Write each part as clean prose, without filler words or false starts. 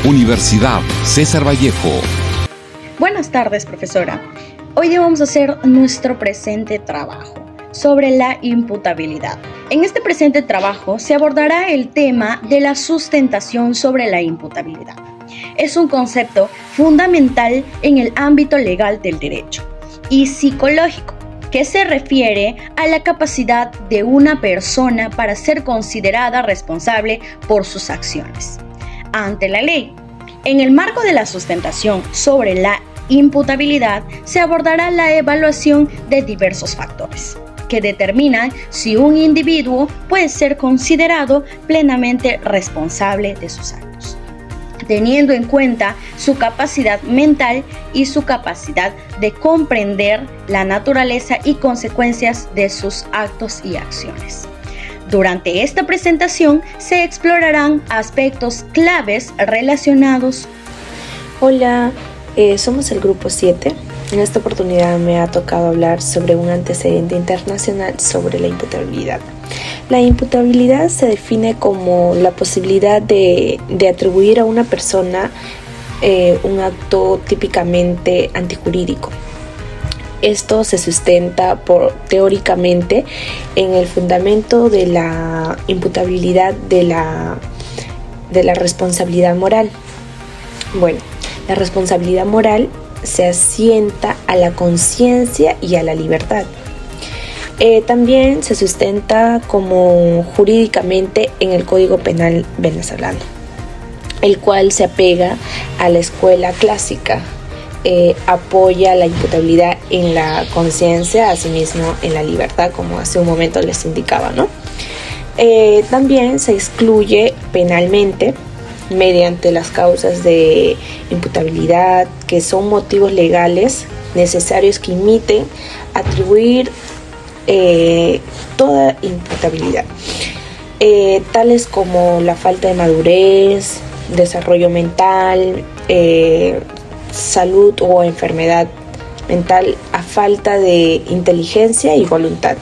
Universidad César Vallejo. Buenas tardes, profesora. Hoy día vamos a hacer nuestro presente trabajo sobre la imputabilidad. En este presente trabajo se abordará el tema de la sustentación sobre la imputabilidad. Es un concepto fundamental en el ámbito legal del derecho y psicológico, que se refiere a la capacidad de una persona para ser considerada responsable por sus acciones ante la ley. En el marco de la sustentación sobre la imputabilidad se abordará la evaluación de diversos factores que determinan si un individuo puede ser considerado plenamente responsable de sus actos, teniendo en cuenta su capacidad mental y su capacidad de comprender la naturaleza y consecuencias de sus actos y acciones. Durante esta presentación se explorarán aspectos claves relacionados. Hola, somos el grupo 7. En esta oportunidad me ha tocado hablar sobre un antecedente internacional sobre la imputabilidad. La imputabilidad se define como la posibilidad de atribuir a una persona un acto típicamente antijurídico. Esto se sustenta teóricamente en el fundamento de la imputabilidad de la responsabilidad moral. Bueno, la responsabilidad moral se asienta a la conciencia y a la libertad. También se sustenta como jurídicamente en el Código Penal venezolano, el cual se apega a la escuela clásica. Apoya la imputabilidad en la conciencia, asimismo en la libertad, como hace un momento les indicaba, ¿no? También se excluye penalmente mediante las causas de imputabilidad, que son motivos legales necesarios que imiten atribuir toda imputabilidad, tales como la falta de madurez, desarrollo mental, salud o enfermedad mental, a falta de inteligencia y voluntad.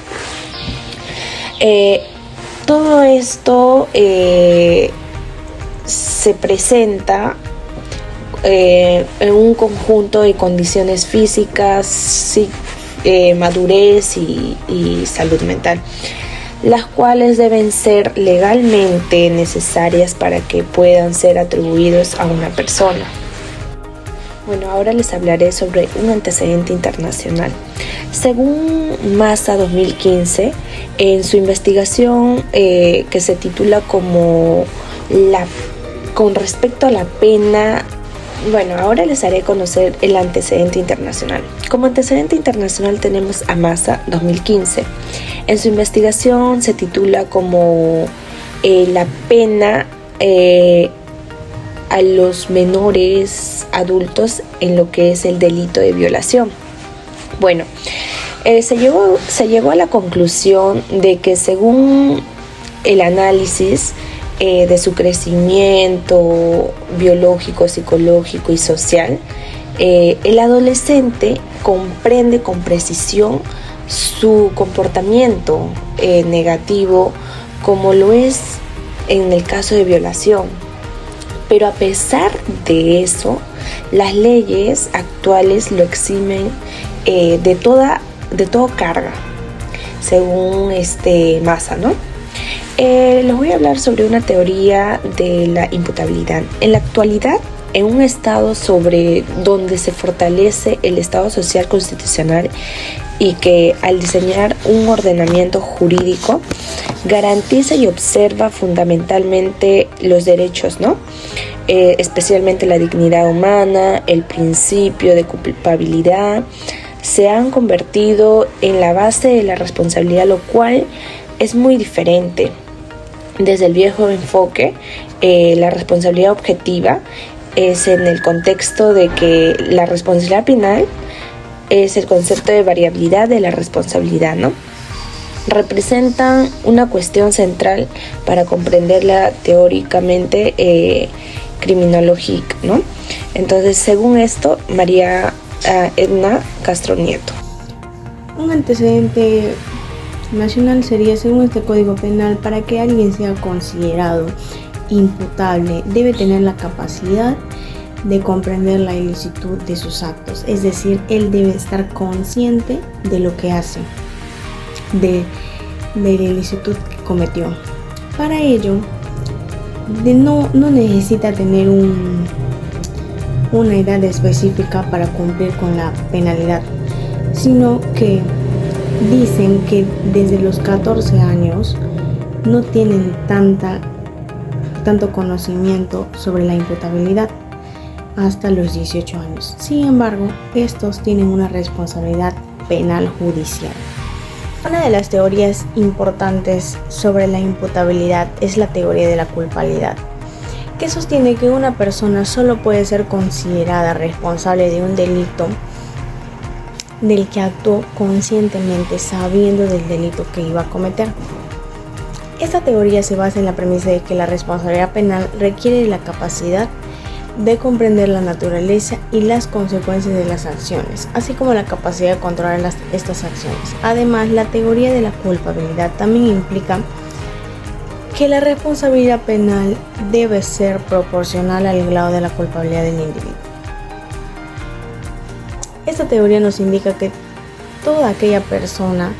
Todo esto se presenta en un conjunto de condiciones físicas, madurez y salud mental, las cuales deben ser legalmente necesarias para que puedan ser atribuidos a una persona. Bueno, ahora les hablaré sobre un antecedente internacional. Según Massa 2015, en su investigación que se titula como con respecto a la pena, bueno, ahora les haré conocer el antecedente internacional. Como antecedente internacional tenemos a Massa 2015. En su investigación se titula como la pena a los menores adultos en lo que es el delito de violación. Bueno, se llegó a la conclusión de que según el análisis de su crecimiento biológico, psicológico y social, el adolescente comprende con precisión su comportamiento negativo, como lo es en el caso de violación. Pero a pesar de eso, las leyes actuales lo eximen de toda carga, según Massa, ¿no? Les voy a hablar sobre una teoría de la imputabilidad. En la actualidad, en un estado sobre donde se fortalece el Estado social constitucional y que al diseñar un ordenamiento jurídico garantiza y observa fundamentalmente los derechos, ¿no? Especialmente la dignidad humana, el principio de culpabilidad, se han convertido en la base de la responsabilidad, lo cual es muy diferente. Desde el viejo enfoque, la responsabilidad objetiva es en el contexto de que la responsabilidad penal es el concepto de variabilidad de la responsabilidad, ¿no? Representan una cuestión central para comprenderla teóricamente criminológica, ¿no? Entonces, según esto, María Edna Castro Nieto. Un antecedente nacional sería, según este Código Penal, para que alguien sea considerado imputable debe tener la capacidad de comprender la ilicitud de sus actos, es decir, él debe estar consciente de lo que hace, de la ilicitud que cometió. Para ello, no necesita tener una edad específica para cumplir con la penalidad, sino que dicen que desde los 14 años no tienen tanto conocimiento sobre la imputabilidad hasta los 18 años. Sin embargo, estos tienen una responsabilidad penal judicial. Una de las teorías importantes sobre la imputabilidad es la teoría de la culpabilidad, que sostiene que una persona solo puede ser considerada responsable de un delito del que actuó conscientemente sabiendo del delito que iba a cometer. Esta teoría se basa en la premisa de que la responsabilidad penal requiere de la capacidad de comprender la naturaleza y las consecuencias de las acciones, así como la capacidad de controlar estas acciones. Además, la teoría de la culpabilidad también implica que la responsabilidad penal debe ser proporcional al grado de la culpabilidad del individuo. Esta teoría nos indica que toda aquella persona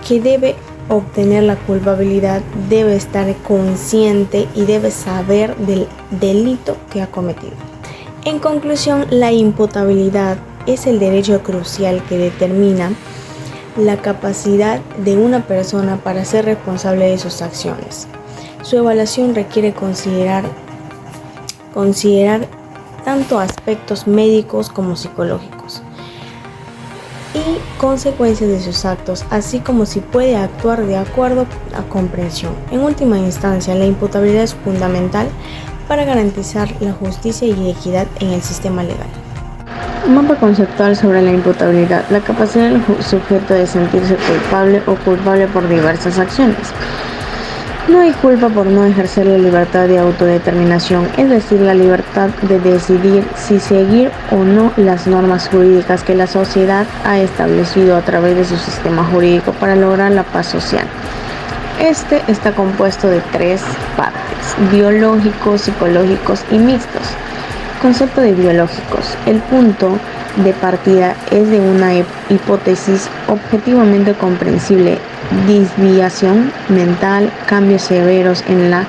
que debe obtener la culpabilidad debe estar consciente y debe saber del delito que ha cometido. En conclusión, la imputabilidad es el derecho crucial que determina la capacidad de una persona para ser responsable de sus acciones. Su evaluación requiere considerar tanto aspectos médicos como psicológicos y consecuencias de sus actos, así como si puede actuar de acuerdo a comprensión. En última instancia, la imputabilidad es fundamental para garantizar la justicia y equidad en el sistema legal. Mapa conceptual sobre la imputabilidad: la capacidad del sujeto de sentirse culpable o culpable por diversas acciones. No hay culpa por no ejercer la libertad de autodeterminación, es decir, la libertad de decidir si seguir o no las normas jurídicas que la sociedad ha establecido a través de su sistema jurídico para lograr la paz social. Este está compuesto de 3 partes: biológicos, psicológicos y mixtos. Concepto de biológicos: el punto de partida es de una hipótesis objetivamente comprensible, desviación mental, cambios severos en la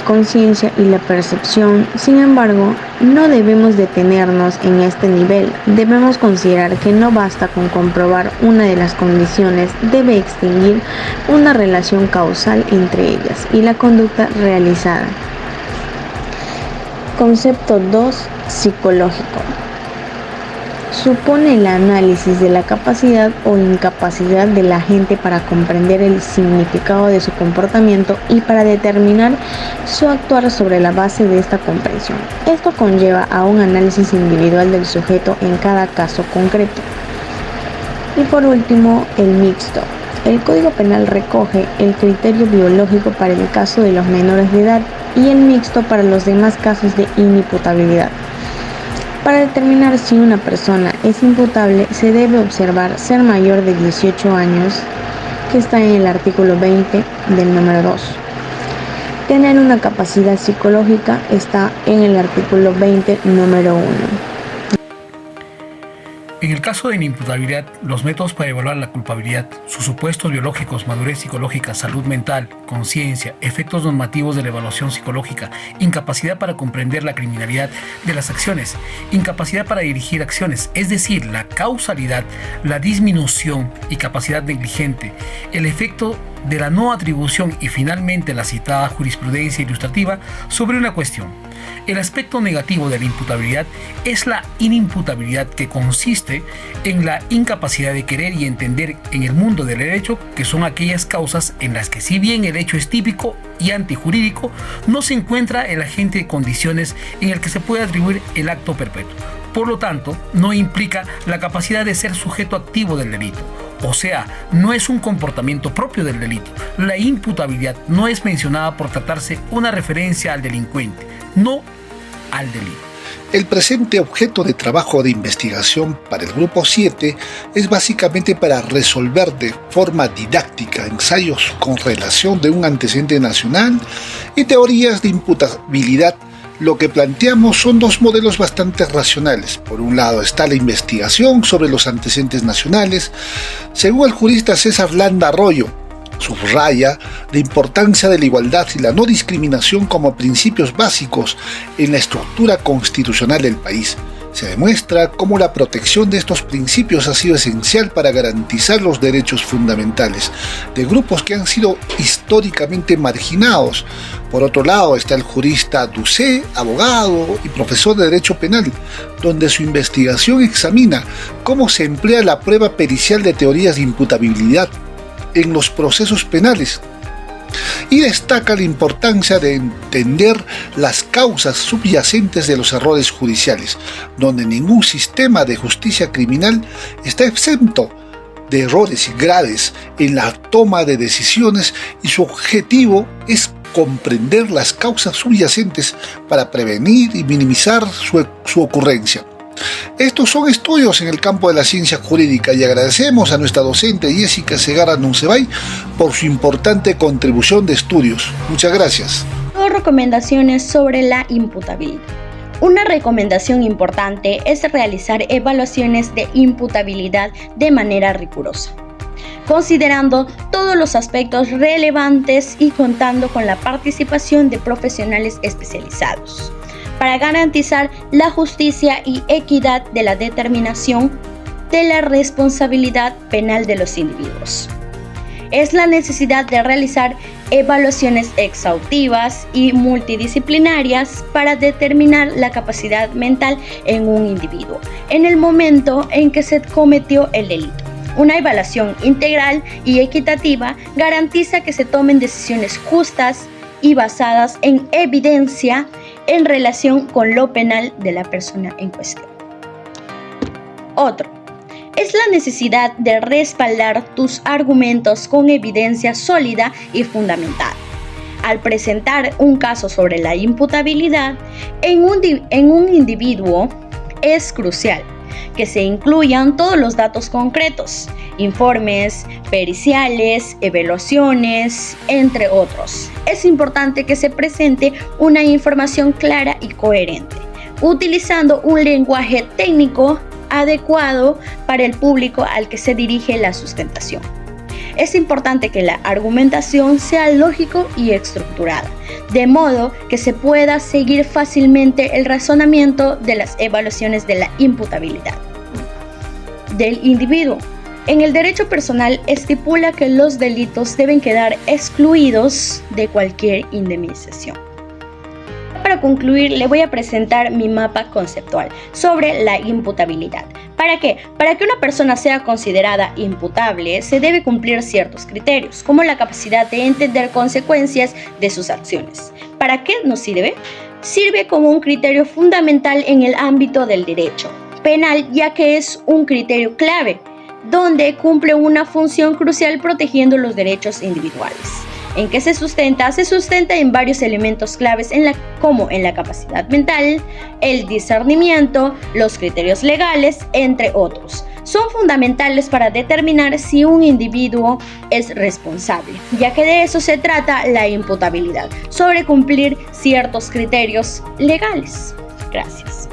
conciencia y la percepción. Sin embargo, no debemos detenernos en este nivel. Debemos considerar que no basta con comprobar una de las condiciones, debe extinguir una relación causal entre ellas y la conducta realizada. Concepto 2. Psicológico: supone el análisis de la capacidad o incapacidad de la gente para comprender el significado de su comportamiento y para determinar su actuar sobre la base de esta comprensión. Esto conlleva a un análisis individual del sujeto en cada caso concreto. Y por último, el mixto. El Código Penal recoge el criterio biológico para el caso de los menores de edad y el mixto para los demás casos de inimputabilidad. Para determinar si una persona es imputable, se debe observar ser mayor de 18 años, que está en el artículo 20 del número 2. Tener una capacidad psicológica está en el artículo 20, número 1. En el caso de inimputabilidad, los métodos para evaluar la culpabilidad, sus supuestos biológicos, madurez psicológica, salud mental, conciencia, efectos normativos de la evaluación psicológica, incapacidad para comprender la criminalidad de las acciones, incapacidad para dirigir acciones, es decir, la causalidad, la disminución y capacidad negligente, el efecto de la no atribución y finalmente la citada jurisprudencia ilustrativa sobre una cuestión. El aspecto negativo de la imputabilidad es la inimputabilidad, que consiste en la incapacidad de querer y entender en el mundo del derecho, que son aquellas causas en las que, si bien el hecho es típico y antijurídico, no se encuentra el agente de condiciones en el que se puede atribuir el acto perpetuo. Por lo tanto, no implica la capacidad de ser sujeto activo del delito. O sea, no es un comportamiento propio del delito. La imputabilidad no es mencionada por tratarse una referencia al delincuente, no al delito. El presente objeto de trabajo de investigación para el Grupo 7 es básicamente para resolver de forma didáctica ensayos con relación de un antecedente nacional y teorías de imputabilidad. Lo que planteamos son dos modelos bastante racionales. Por un lado está la investigación sobre los antecedentes nacionales. Según el jurista César Landa Arroyo, subraya la importancia de la igualdad y la no discriminación como principios básicos en la estructura constitucional del país. Se demuestra cómo la protección de estos principios ha sido esencial para garantizar los derechos fundamentales de grupos que han sido históricamente marginados. Por otro lado está el jurista Ducé, abogado y profesor de Derecho Penal, donde su investigación examina cómo se emplea la prueba pericial de teorías de imputabilidad en los procesos penales y destaca la importancia de entender las causas subyacentes de los errores judiciales, donde ningún sistema de justicia criminal está exento de errores graves en la toma de decisiones y su objetivo es comprender las causas subyacentes para prevenir y minimizar su ocurrencia. Estos son estudios en el campo de la ciencia jurídica y agradecemos a nuestra docente Jessica Segarra Nuncebay por su importante contribución de estudios. Muchas gracias. Dos recomendaciones sobre la imputabilidad. Una recomendación importante es realizar evaluaciones de imputabilidad de manera rigurosa, considerando todos los aspectos relevantes y contando con la participación de profesionales especializados, para garantizar la justicia y equidad de la determinación de la responsabilidad penal de los individuos. Es la necesidad de realizar evaluaciones exhaustivas y multidisciplinarias para determinar la capacidad mental en un individuo en el momento en que se cometió el delito. Una evaluación integral y equitativa garantiza que se tomen decisiones justas y basadas en evidencia en relación con lo penal de la persona en cuestión. Otro es la necesidad de respaldar tus argumentos con evidencia sólida y fundamentada. Al presentar un caso sobre la imputabilidad en un individuo, es crucial que se incluyan todos los datos concretos, informes, periciales, evaluaciones, entre otros. Es importante que se presente una información clara y coherente, utilizando un lenguaje técnico adecuado para el público al que se dirige la sustentación. Es importante que la argumentación sea lógico y estructurada, de modo que se pueda seguir fácilmente el razonamiento de las evaluaciones de la imputabilidad del individuo. En el derecho personal estipula que los delitos deben quedar excluidos de cualquier indemnización. Para concluir, le voy a presentar mi mapa conceptual sobre la imputabilidad. ¿Para qué? Para que una persona sea considerada imputable, se debe cumplir ciertos criterios, como la capacidad de entender consecuencias de sus acciones. ¿Para qué nos sirve? Sirve como un criterio fundamental en el ámbito del derecho penal, ya que es un criterio clave, donde cumple una función crucial protegiendo los derechos individuales. ¿En qué se sustenta? Se sustenta en varios elementos claves como en la capacidad mental, el discernimiento, los criterios legales, entre otros. Son fundamentales para determinar si un individuo es responsable, ya que de eso se trata la imputabilidad, sobre cumplir ciertos criterios legales. Gracias.